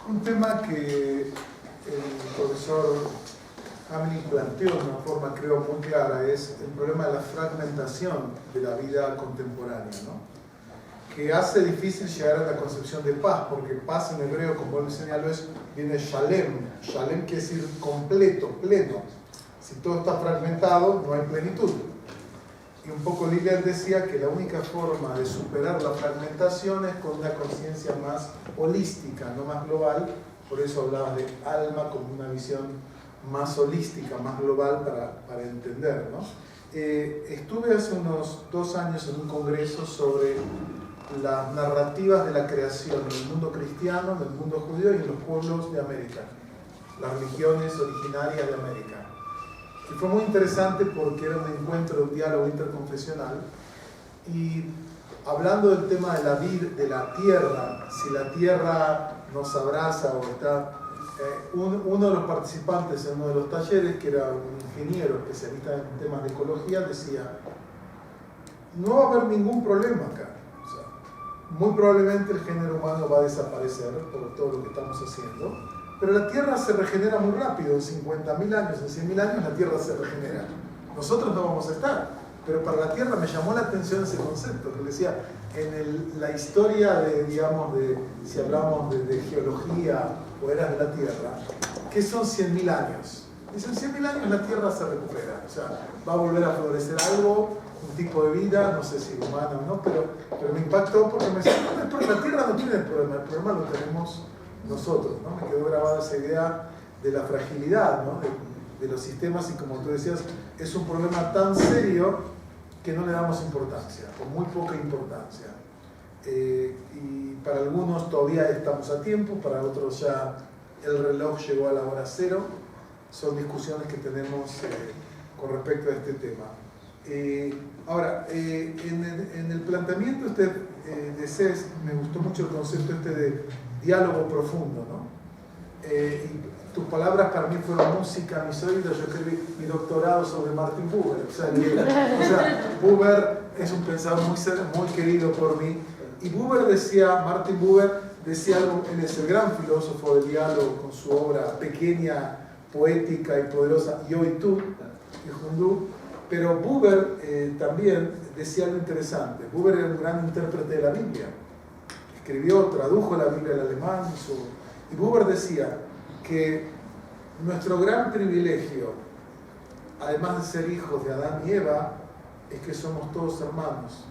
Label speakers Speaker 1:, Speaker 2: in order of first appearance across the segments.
Speaker 1: Un tema que el profesor Hamelin planteó de una forma, creo, muy clara, es el problema de la fragmentación de la vida contemporánea, ¿no? Que hace difícil llegar a la concepción de paz, porque paz en hebreo, como él señaló, viene shalem. Shalem quiere decir completo, pleno. Si todo está fragmentado, no hay plenitud. Y un poco Lillard decía que la única forma de superar la fragmentación es con una conciencia más holística, no más global. Por eso hablaba de alma como una visión más holística, más global para entender, ¿no? Estuve hace unos 2 años en un congreso sobre las narrativas de la creación en el mundo cristiano, en el mundo judío y en los pueblos de América, las religiones originarias de América. Y fue muy interesante porque era un encuentro, un diálogo interconfesional, y hablando del tema de la vida, de la tierra, si la tierra nos abraza o está... uno de los participantes en uno de los talleres, que era un ingeniero especialista en temas de ecología, decía: no va a haber ningún problema acá. O sea, muy probablemente el género humano va a desaparecer por todo lo que estamos haciendo, pero la Tierra se regenera muy rápido. En 50.000 años, en 100.000 años la Tierra se regenera. Nosotros no vamos a estar, pero para la Tierra me llamó la atención ese concepto, que decía, en la historia de, digamos, si hablamos de geología o eras de la Tierra, ¿qué son 100.000 años? Dicen, 100.000 años la Tierra se recupera, o sea, va a volver a florecer algo, un tipo de vida, no sé si humana o no, pero me impactó porque me decía, la Tierra no tiene el problema lo tenemos nosotros, ¿no? Me quedó grabada esa idea de la fragilidad, ¿no? de los sistemas, y como tú decías, es un problema tan serio que no le damos importancia, o muy poca importancia. Y para algunos todavía estamos a tiempo, para otros ya el reloj llegó a la hora cero. Son discusiones que tenemos con respecto a este tema. Ahora, en el planteamiento de CES me gustó mucho el concepto de diálogo profundo, ¿no? Y tus palabras para mí fueron música, mis oídos. Yo escribí mi doctorado sobre Martin Buber. O sea, Buber es un pensador muy querido por mí. Y Martin Buber decía algo, él es el gran filósofo del diálogo con su obra pequeña, poética y poderosa, Yo y tú, de Jundu. Pero Buber también decía algo interesante. Buber era un gran intérprete de la Biblia. Tradujo la Biblia al alemán. Y Buber decía que nuestro gran privilegio, además de ser hijos de Adán y Eva, es que somos todos hermanos.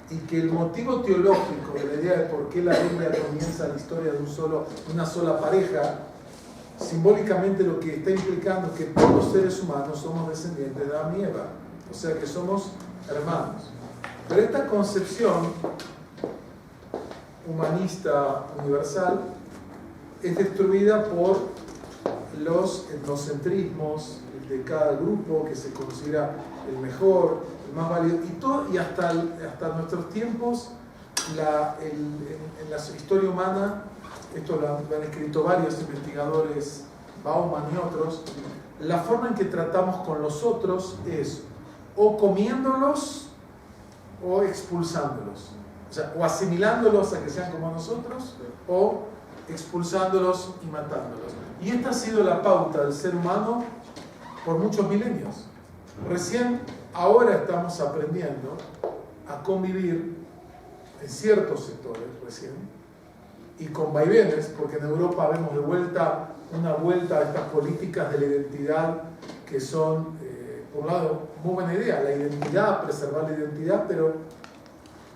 Speaker 1: Y que el motivo teológico de la idea de por qué la Biblia comienza la historia de una sola pareja, simbólicamente lo que está implicando es que todos los seres humanos somos descendientes de Adán y Eva, o sea que somos hermanos. Pero esta concepción humanista universal es destruida por los etnocentrismos de cada grupo que se considera el mejor, el más válido, y hasta nuestros tiempos, en la historia humana, esto lo han escrito varios investigadores, Bauman y otros, la forma en que tratamos con los otros es o comiéndolos o expulsándolos. O sea, o asimilándolos a que sean como nosotros, o expulsándolos y matándolos. Y esta ha sido la pauta del ser humano por muchos milenios. Recién ahora estamos aprendiendo a convivir en ciertos sectores y con vaivenes, porque en Europa vemos una vuelta a estas políticas de la identidad que son, por un lado, muy buena idea, la identidad, preservar la identidad, pero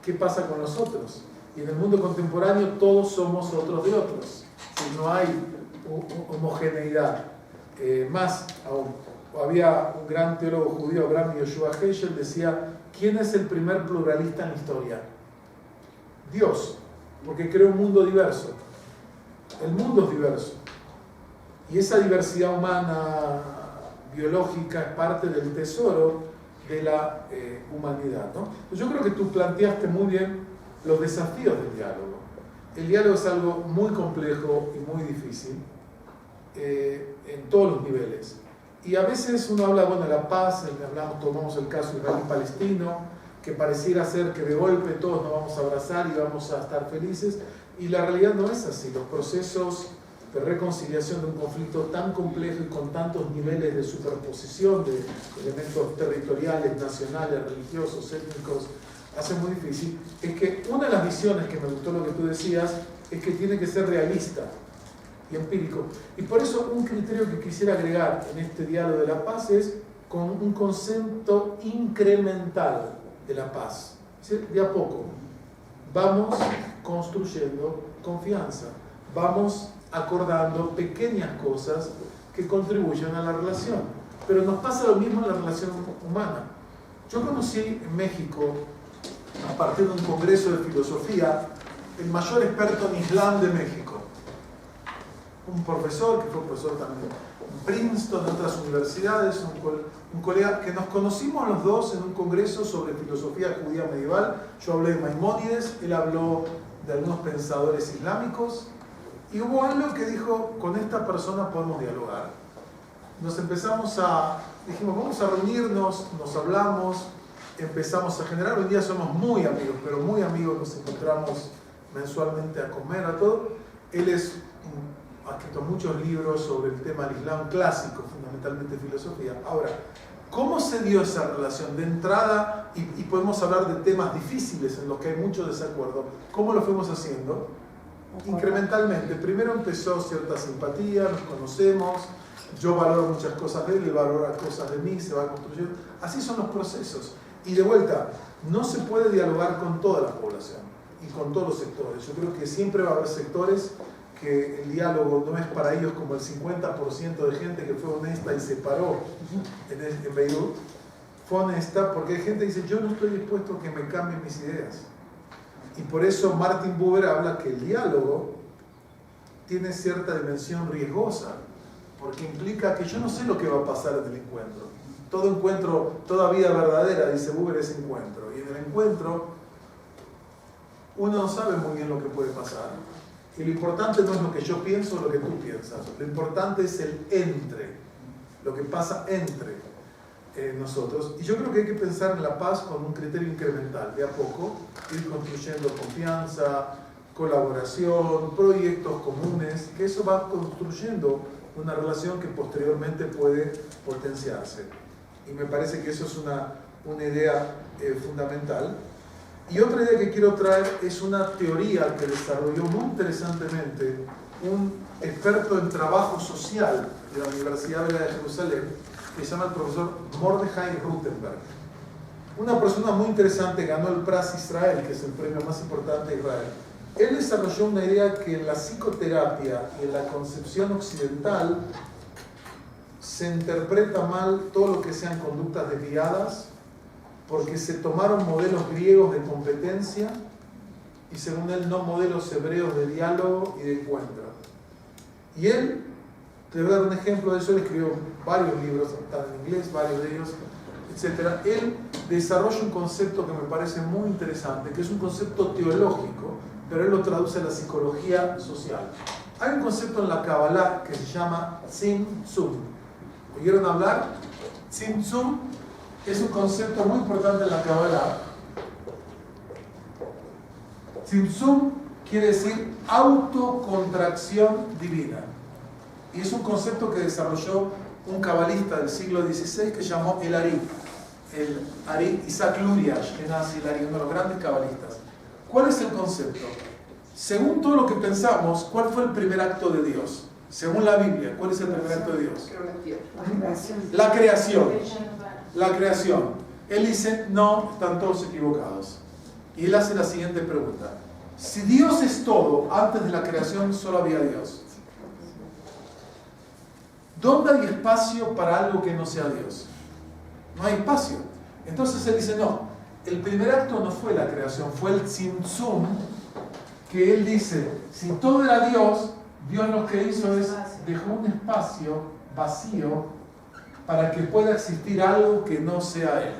Speaker 1: ¿qué pasa con los otros? Y en el mundo contemporáneo todos somos otros de otros. Y no hay homogeneidad. Más aún, había un gran teólogo judío, Abraham Yoshua Heschel, decía, ¿quién es el primer pluralista en la historia? Dios, porque creó un mundo diverso. El mundo es diverso. Y esa diversidad humana, biológica, es parte del tesoro de la humanidad, ¿no? Pues yo creo que tú planteaste muy bien los desafíos del diálogo. El diálogo es algo muy complejo y muy difícil en todos los niveles. Y a veces uno habla, bueno, de la paz, tomamos el caso israelí-palestino, que pareciera ser que de golpe todos nos vamos a abrazar y vamos a estar felices, Y la realidad no es así. Los procesos de reconciliación de un conflicto tan complejo y con tantos niveles de superposición de elementos territoriales, nacionales, religiosos, étnicos, hace muy difícil. Es que una de las visiones que me gustó lo que tú decías es que tiene que ser realista y empírico. Y por eso un criterio que quisiera agregar en este diálogo de la paz es con un concepto incremental de la paz. Es decir, de a poco vamos construyendo confianza, vamos acordando pequeñas cosas que contribuyen a la relación. Pero nos pasa lo mismo en la relación humana. Yo conocí en México, a partir de un congreso de filosofía, el mayor experto en Islam de México. Un profesor, que fue profesor también en Princeton, en otras universidades, un colega que nos conocimos los dos en un congreso sobre filosofía judía medieval. Yo hablé de Maimónides, él habló de algunos pensadores islámicos, y hubo algo que dijo, con esta persona podemos dialogar. Nos dijimos, vamos a reunirnos, nos hablamos, empezamos a generar, hoy día somos muy amigos, pero muy amigos, nos encontramos mensualmente a comer, a todo. Él ha escrito muchos libros sobre el tema del Islam clásico, fundamentalmente filosofía. Ahora, ¿cómo se dio esa relación de entrada? Y podemos hablar de temas difíciles en los que hay mucho desacuerdo. ¿Cómo lo fuimos haciendo? Incrementalmente. Primero empezó cierta simpatía, nos conocemos, yo valoro muchas cosas de él valora cosas de mí, se va construyendo. Así son los procesos. Y de vuelta, no se puede dialogar con toda la población y con todos los sectores. Yo creo que siempre va a haber sectores que el diálogo no es para ellos, como el 50% de gente que fue honesta y se paró en Beirut. Fue honesta porque hay gente que dice, yo no estoy dispuesto a que me cambien mis ideas. Y por eso Martin Buber habla que el diálogo tiene cierta dimensión riesgosa, porque implica que yo no sé lo que va a pasar en el encuentro. Todo encuentro, toda vida verdadera, dice Buber, es encuentro. Y en el encuentro uno no sabe muy bien lo que puede pasar. Y lo importante no es lo que yo pienso o lo que tú piensas. Lo importante es el entre, lo que pasa entre nosotros. Y yo creo que hay que pensar en la paz con un criterio incremental, de a poco, ir construyendo confianza, colaboración, proyectos comunes, que eso va construyendo una relación que posteriormente puede potenciarse. Y me parece que eso es una idea fundamental. Y otra idea que quiero traer es una teoría que desarrolló muy interesantemente un experto en trabajo social de la Universidad Hebrea de Jerusalén, que se llama el profesor Mordechai Rutenberg. Una persona muy interesante, ganó el Pras Israel, que es el premio más importante de Israel. Él desarrolló una idea que en la psicoterapia y en la concepción occidental se interpreta mal todo lo que sean conductas desviadas, porque se tomaron modelos griegos de competencia y, según él, no modelos hebreos de diálogo y de encuentro. Y él, te voy a dar un ejemplo de eso, él escribió varios libros, están en inglés, varios de ellos, etc. Él desarrolla un concepto que me parece muy interesante, que es un concepto teológico, pero él lo traduce a la psicología social. Hay un concepto en la Kabbalah que se llama Tzimtzum. ¿Oyeron hablar? Tzimtzum es un concepto muy importante en la Kabbalah. Tzimtzum quiere decir autocontracción divina. Y es un concepto que desarrolló un cabalista del siglo XVI que llamó el Ari. El Ari Isaac Luria-Ashkenazi, que nace el Ari, uno de los grandes cabalistas. ¿Cuál es el concepto? Según todo lo que pensamos, ¿cuál fue el primer acto de Dios? Según la Biblia, ¿cuál es el primer acto de Dios? La creación. La creación. Él dice, no, están todos equivocados. Y él hace la siguiente pregunta. Si Dios es todo, antes de la creación solo había Dios. ¿Dónde hay espacio para algo que no sea Dios? No hay espacio. Entonces él dice, no, el primer acto no fue la creación, fue el tzimtzum, que él dice, si todo era Dios, Dios lo que hizo es, dejó un espacio vacío para que pueda existir algo que no sea Él.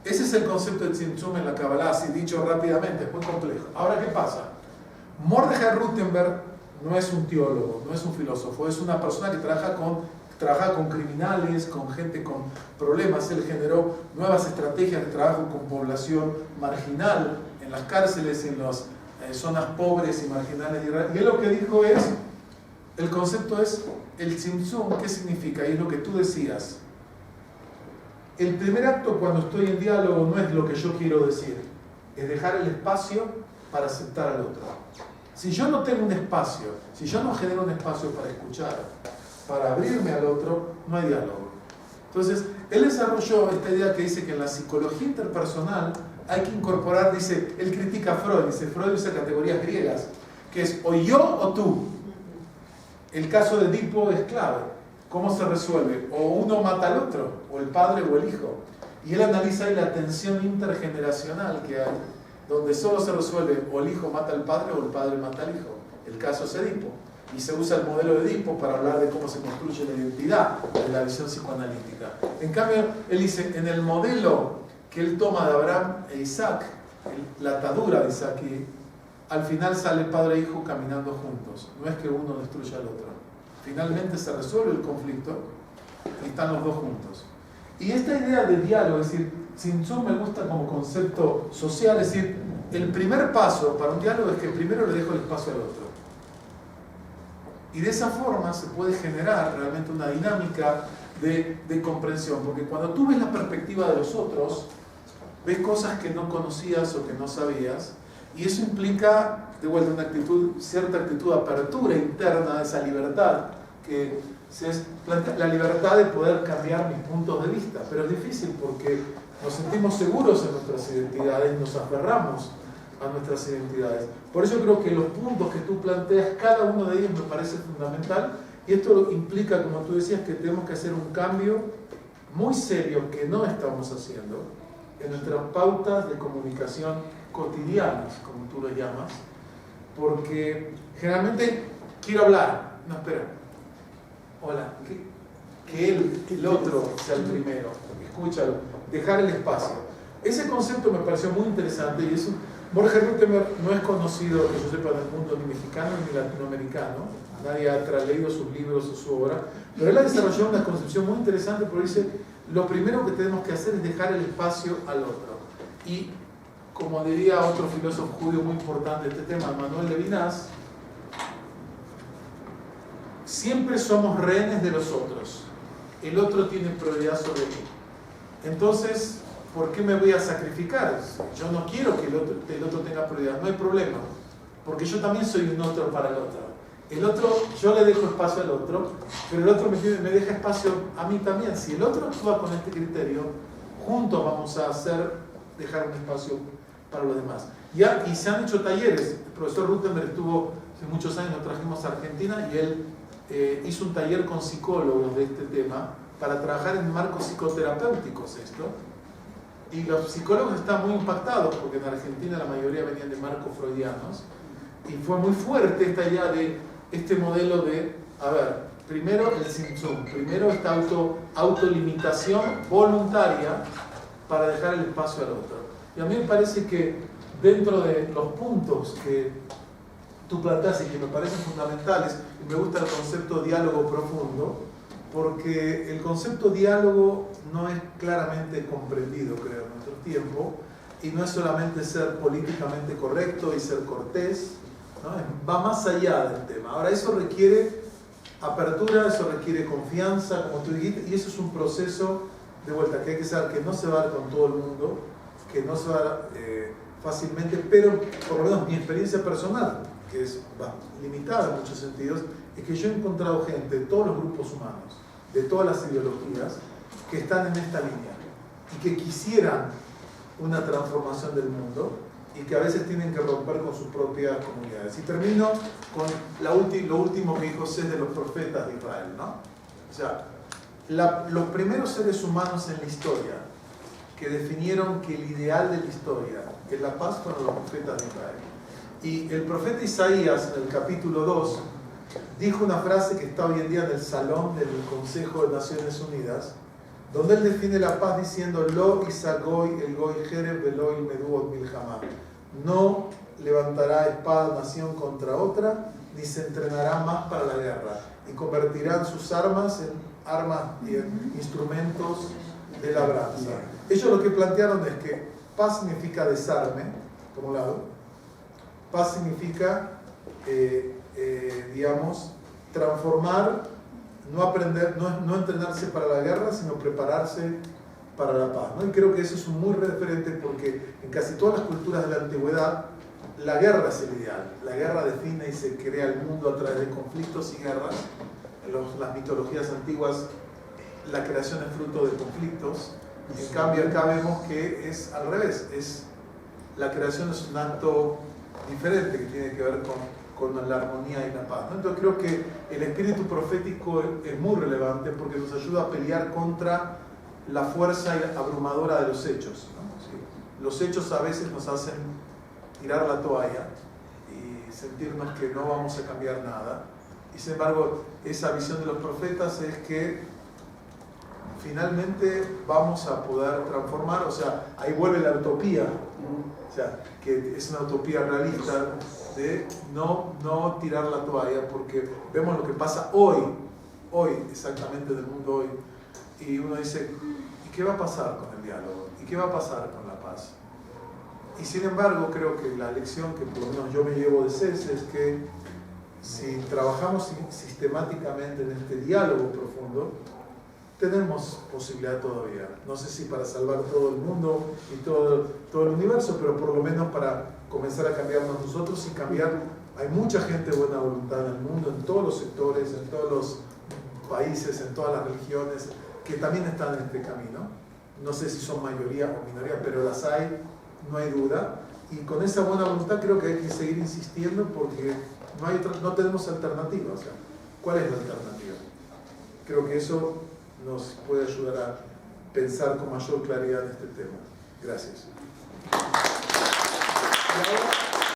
Speaker 1: Ese es el concepto de tzimtzum en la Kabbalah, así dicho rápidamente, es muy complejo. Ahora, ¿qué pasa? Mordechai Rutenberg no es un teólogo, no es un filósofo, es una persona que trabaja con criminales, con gente con problemas. Él generó nuevas estrategias de trabajo con población marginal en las cárceles, en zonas pobres y marginales de Israel. Y él lo que dijo es, el concepto es el tzimtzum. ¿Qué significa? Y es lo que tú decías. El primer acto cuando estoy en diálogo no es lo que yo quiero decir, es dejar el espacio para aceptar al otro. Si yo no tengo un espacio, si yo no genero un espacio para escuchar, para abrirme al otro, no hay diálogo. Entonces, él desarrolló esta idea que dice que en la psicología interpersonal hay que incorporar, dice, él critica a Freud, dice, Freud usa categorías griegas, que es o yo o tú. El caso de Edipo es clave. ¿Cómo se resuelve? O uno mata al otro, o el padre o el hijo. Y él analiza ahí la tensión intergeneracional que hay, donde solo se resuelve o el hijo mata al padre o el padre mata al hijo. El caso es Edipo. Y se usa el modelo de Edipo para hablar de cómo se construye la identidad de la visión psicoanalítica. En cambio, él dice, en el modelo que él toma de Abraham e Isaac, la atadura de Isaac, y al final sale padre e hijo caminando juntos. No es que uno destruya al otro. Finalmente se resuelve el conflicto y están los dos juntos. Y esta idea de diálogo, es decir, tzimtzum me gusta como concepto social, es decir, el primer paso para un diálogo es que primero le dejo el espacio al otro. Y de esa forma se puede generar realmente una dinámica de comprensión, porque cuando tú ves la perspectiva de los otros, ves cosas que no conocías o que no sabías, y eso implica, de vuelta, una actitud, cierta actitud de apertura interna, de esa libertad, que es la libertad de poder cambiar mis puntos de vista. Pero es difícil porque nos sentimos seguros en nuestras identidades, nos aferramos a nuestras identidades. Por eso creo que los puntos que tú planteas, cada uno de ellos me parece fundamental, y esto implica, como tú decías, que tenemos que hacer un cambio muy serio que no estamos haciendo en nuestras pautas de comunicación cotidianas, como tú lo llamas, porque generalmente quiero hablar, no, espera, hola, que el otro sea el primero, escúchalo, dejar el espacio. Ese concepto me pareció muy interesante, y eso, Borges Rüttemer no es conocido, que yo sepa, en el mundo ni mexicano ni latinoamericano, nadie ha leído sus libros o su obra, pero él ha desarrollado una concepción muy interesante, porque dice, lo primero que tenemos que hacer es dejar el espacio al otro. Y como diría otro filósofo judío muy importante de este tema, Manuel Levinas, siempre somos rehenes de los otros. El otro tiene prioridad sobre mí. Entonces, ¿por qué me voy a sacrificar? Yo no quiero que el otro tenga prioridad, no hay problema, porque yo también soy un otro para el otro. El otro, yo le dejo espacio al otro, pero el otro me deja espacio a mí también. Si el otro actúa con este criterio, juntos vamos a dejar un espacio para los demás. Y se han hecho talleres. El profesor Rüttemer estuvo hace muchos años, lo trajimos a Argentina, y él hizo un taller con psicólogos de este tema para trabajar en marcos psicoterapéuticos esto. Y los psicólogos están muy impactados porque en Argentina la mayoría venían de marcos freudianos, y fue muy fuerte esta idea de este modelo de, a ver, primero el tzimtzum, primero esta autolimitación voluntaria para dejar el espacio al otro. Y a mí me parece que dentro de los puntos que tú planteas y que me parecen fundamentales, y me gusta el concepto diálogo profundo, porque el concepto diálogo no es claramente comprendido, creo, en nuestro tiempo, y no es solamente ser políticamente correcto y ser cortés, ¿no? Va más allá del tema. Ahora, eso requiere apertura, eso requiere confianza, como tú dijiste, y eso es un proceso de vuelta que hay que saber que no se va a dar con todo el mundo, que no se va a dar fácilmente, pero por lo menos mi experiencia personal, que es limitada en muchos sentidos, es que yo he encontrado gente de todos los grupos humanos, de todas las ideologías, que están en esta línea y que quisieran una transformación del mundo y que a veces tienen que romper con sus propias comunidades. Y termino con lo último que dijo Cés de los profetas de Israel, ¿no? O sea, los primeros seres humanos en la historia que definieron que el ideal de la historia es la paz fueron los profetas de Israel. Y el profeta Isaías, en el capítulo 2, dijo una frase que está hoy en día en el salón del Consejo de Naciones Unidas, donde él define la paz diciendo: Lo isagoy el goy jereb velo il meduot milhamá. No levantará espada nación contra otra, ni se entrenará más para la guerra, y convertirán sus armas en armas y en instrumentos de labranza. Ellos lo que plantearon es que paz significa desarme, por un lado, Paz significa, digamos, transformar, no aprender, no entrenarse para la guerra, sino prepararse para la paz, ¿no? Y creo que eso es un muy referente porque en casi todas las culturas de la antigüedad la guerra es el ideal. La guerra define y se crea el mundo a través de conflictos y guerras. En las mitologías antiguas la creación es fruto de conflictos. En cambio acá vemos que es al revés. La creación es un acto diferente que tiene que ver con la armonía y la paz, ¿no? Entonces creo que el espíritu profético es muy relevante porque nos ayuda a pelear contra la fuerza abrumadora de los hechos, ¿no? Sí. Los hechos a veces nos hacen tirar la toalla y sentirnos que no vamos a cambiar nada. Y sin embargo, esa visión de los profetas es que finalmente vamos a poder transformar, o sea, ahí vuelve la utopía, o sea, que es una utopía realista de no tirar la toalla, porque vemos lo que pasa hoy, exactamente del mundo hoy, y uno dice, ¿y qué va a pasar con el diálogo? ¿Y qué va a pasar con la paz? Y sin embargo, creo que la lección que por lo menos yo me llevo de CES es que si trabajamos sistemáticamente en este diálogo profundo, tenemos posibilidad todavía. No sé si para salvar todo el mundo y todo el universo, pero por lo menos para comenzar a cambiarnos nosotros y cambiar. Hay mucha gente de buena voluntad en el mundo, en todos los sectores, en todos los países, en todas las religiones, que también están en este camino. No sé si son mayoría o minoría, pero las hay, no hay duda. Y con esa buena voluntad creo que hay que seguir insistiendo porque no tenemos alternativa. O sea, ¿cuál es la alternativa? Creo que eso nos puede ayudar a pensar con mayor claridad en este tema. Gracias.